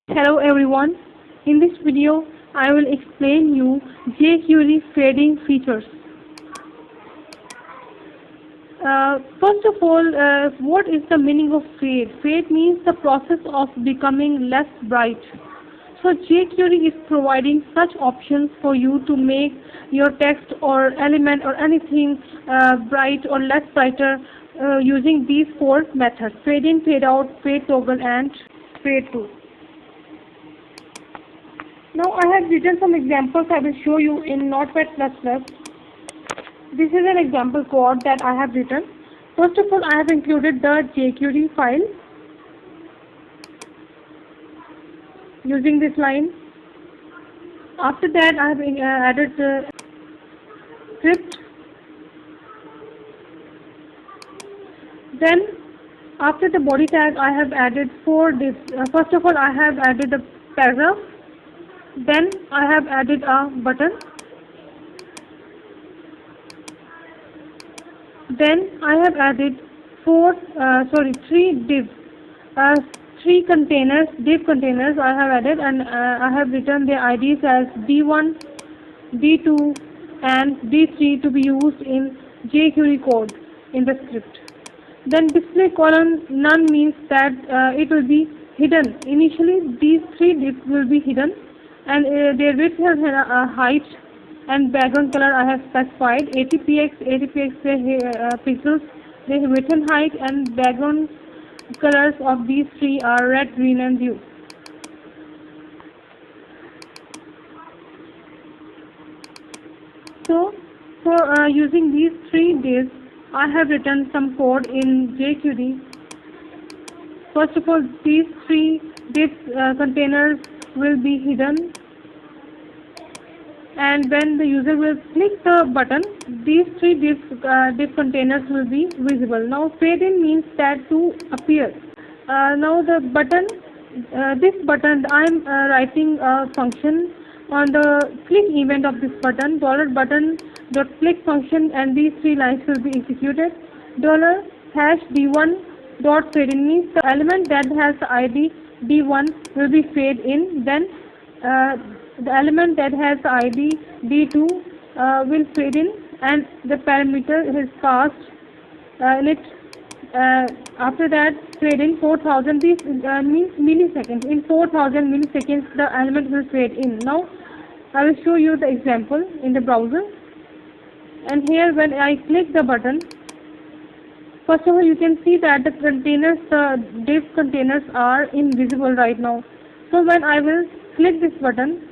Hello everyone. In this video, I will explain you jQuery fading features. First of all, what is the meaning of fade? Fade means the process of becoming less bright. So jQuery is providing such options for you to make your text or element or anything bright or less brighter using these four methods: fade in, fade out, fade toggle, and fade to. Now I have written some examples I will show you in Notepad++. This is an example code that I have written. First of all, I have included the jQuery file using this line. After that, I have added the script. Then, after the body tag, I have added four divs. First of all, I have added a paragraph. Then I have added a button. Then I have added three divs, div containers I have added, and I have written their IDs as D1, D2 and D3 to be used in jQuery code in the script. Then display column none means that it will be hidden. Initially these three divs will be hidden, and their width and height and background color I have specified. 80px pixels, the width and height and background colors of these three are red, green and blue. So for using these three divs, I have written some code in jQuery. First of all, these three divs containers will be hidden, and when the user will click the button, these three div containers will be visible. Now fade in means that to appear. Now the button, this button, I am writing a function on the click event of this button, $button dot click function, and these three lines will be executed. $#d1 dot fade in means the element that has the ID D1 will be fade in, then the element that has the ID D2 will fade in, and the parameter is passed in it. After that, fade in 4000, this means milliseconds. In 4000 milliseconds the element will fade in. Now I will show you the example in the browser, and here when I click the button, first of all, you can see that the containers, the div containers are invisible right now. So when I will click this button,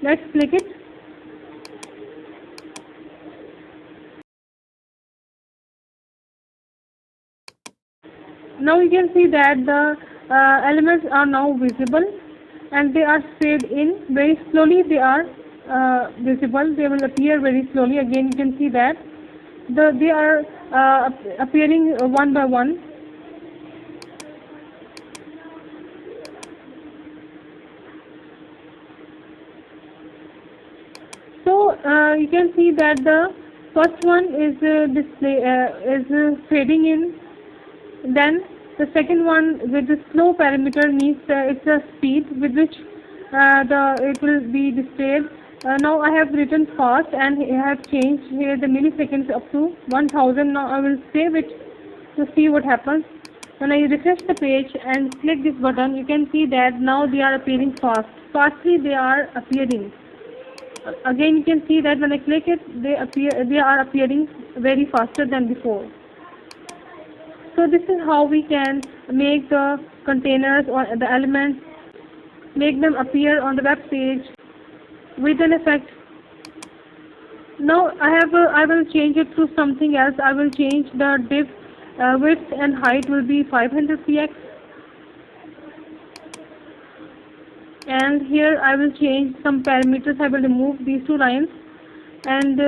let's click it. Now you can see that the elements are now visible, and they are fade in very slowly. They are visible. They will appear very slowly. Again, you can see that they are appearing one by one. So you can see that the first one is fading in. Then the second one with the slow parameter means it's a speed with which it will be displayed. Now I have written fast, and I have changed here the milliseconds up to 1000. Now I will save it to see what happens. When I refresh the page and click this button, you can see that now they are appearing fast. Fastly they are appearing. Again, you can see that when I click it, they are appearing very faster than before. So this is how we can make the containers or the elements, make them appear on the web page with an effect. Now I will change it to something else. I will change the div width and height will be 500px, and here I will change some parameters. I will remove these two lines, and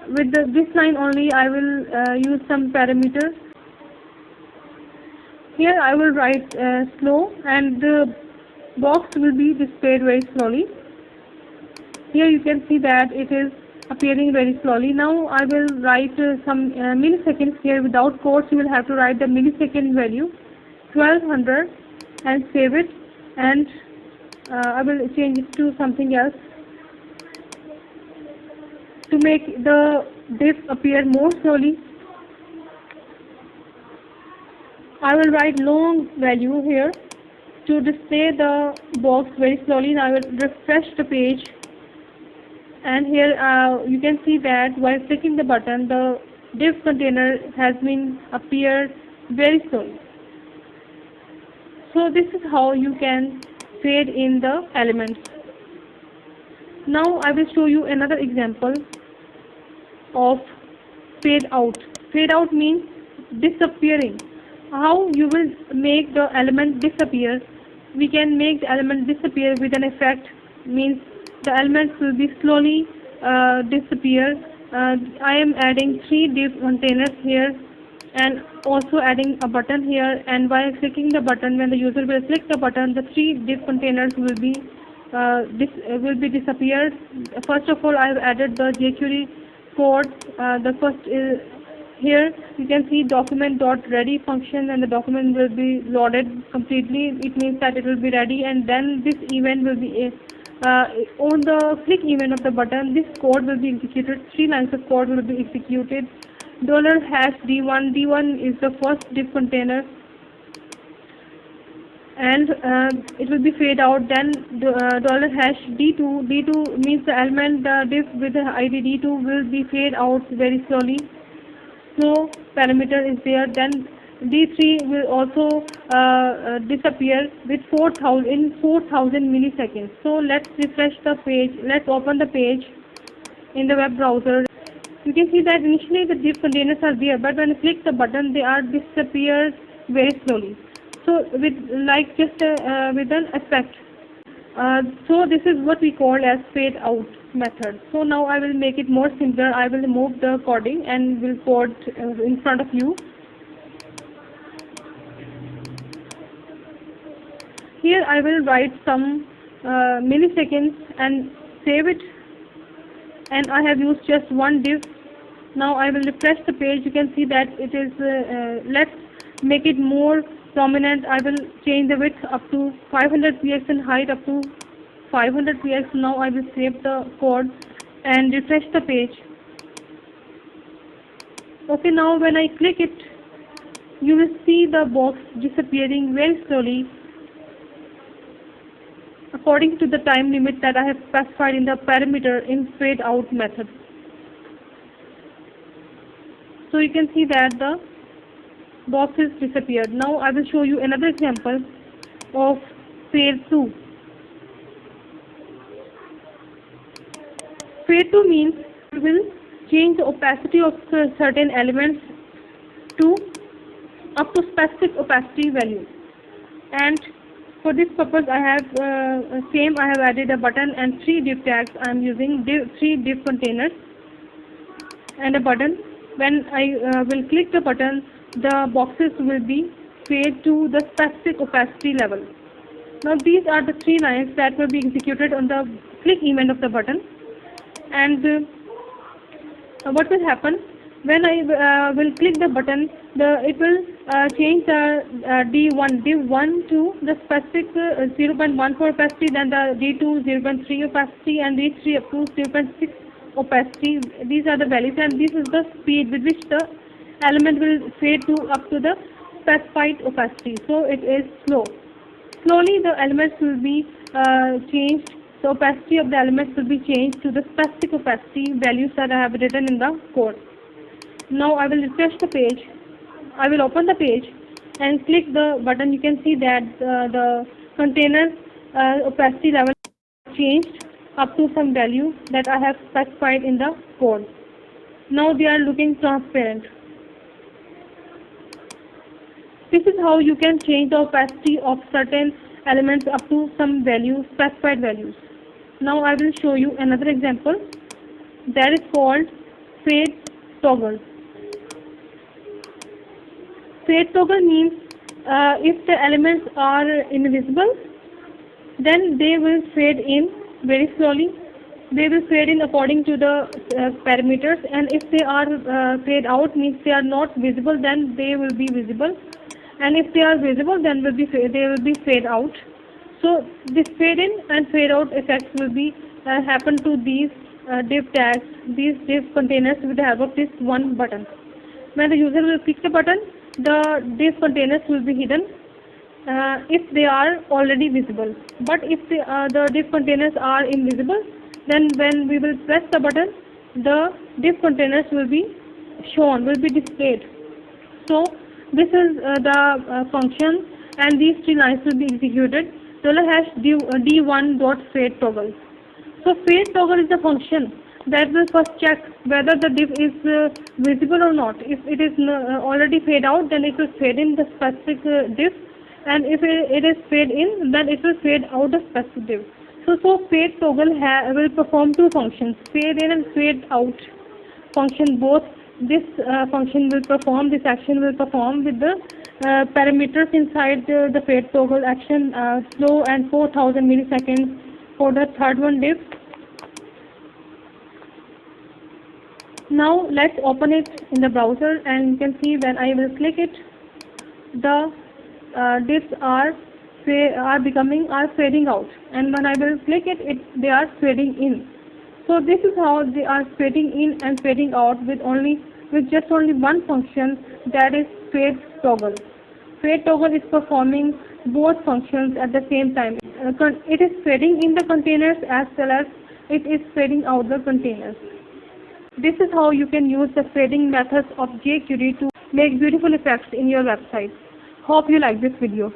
with this line only I will use some parameters. Here I will write slow, and the box will be displayed very slowly. Here you can see that it is appearing very slowly. Now I will write some milliseconds here without quotes. You will have to write the millisecond value 1200 and save it. and I will change it to something else to make the diff appear more slowly. I will write long value here to display the box very slowly. Now I will refresh the page, and here you can see that while clicking the button, the div container has been appeared very slowly. So this is how you can fade in the elements. Now I will show you another example of fade out. Fade out means disappearing. How you will make the element disappear? We can make the element disappear with an effect, means the elements will be slowly disappear. I am adding 3 div containers here and also adding a button here, and while clicking the button, when the user will click the button, the 3 div containers will be disappeared. First of all, I have added the jQuery code. The first is here you can see document.ready function, and the document will be loaded completely. It means that it will be ready, and then this event will be on the click event of the button. This code will be executed. 3 lines of code will be executed. $#d1. D1 is the first div container, and it will be fade out. Then $d2. D2 means the element, the div with the ID d2 will be fade out very slowly. Slow parameter is there. Then d3 will also disappear with 4,000 milliseconds. So let's refresh the page. Let's open the page in the web browser. You can see that initially the div containers are there, but when you click the button, they are disappeared very slowly. So with with an effect. So this is what we call as fade out method. So now I will make it more simpler. I will remove the coding and will code in front of you. Here I will write some milliseconds and save it, and I have used just 1 div. Now I will refresh the page. You can see that it is let's make it more prominent. I will change the width up to 500 px and height up to 500 px. Now I will save the code and refresh the page. Okay, now when I click it, you will see the box disappearing very slowly according to the time limit that I have specified in the parameter in fade out method. So you can see that the box is disappeared. Now I will show you another example of fade to. Fade to means we will change the opacity of certain elements to up to specific opacity value, and for this purpose I have I have added a button and 3 div tags. I am using 3 div containers and a button. When I will click the button, the boxes will be fade to the specific opacity level. Now these are the 3 lines that will be executed on the click event of the button. And what will happen when I will click the button? It will change the div 1 to the specific 0.14 opacity, then the d2 0.3 opacity, and d3 up to 0.6 opacity. These are the values, and this is the speed with which the element will fade to up to the specified opacity. So it is slow. Slowly the elements will be changed. The opacity of the elements will be changed to the specific opacity values that I have written in the code. Now I will refresh the page. I will open the page and click the button. You can see that the container opacity level changed up to some value that I have specified in the code. Now they are looking transparent. This is how you can change the opacity of certain elements up to some value, specified values. Now I will show you another example that is called fade toggle. Fade toggle means if the elements are invisible, then they will fade in very slowly. They will fade in according to the parameters, and if they are fade out, means they are not visible, then they will be visible, and if they are visible, then they will be fade out. So this fade in and fade out effects will be happen to these div tags, these div containers with the help of this one button. When the user will click the button, the div containers will be hidden if they are already visible. But if the div containers are invisible, then when we will press the button, the div containers will be shown, will be displayed. So this is the function, and these three lines will be executed. $d1.fade toggle. So fade toggle is the function that will first check whether the div is visible or not. If it is already fade out, then it will fade in the specific div, and if it is fade in, then it will fade out the specific div. So fade toggle will perform two functions, fade in and fade out function. Both this function will perform, this action will perform with the parameters inside the fade toggle action, slow and 4000 milliseconds for the third one div. Now let's open it in the browser, and you can see when I will click it, the divs are fading out, and when I will click it, they are fading in. So this is how they are fading in and fading out with just only one function, that is fade toggle. Fade toggle is performing both functions at the same time. It is fading in the containers as well as it is fading out the containers. This is how you can use the fading methods of jQuery to make beautiful effects in your website. Hope you like this video.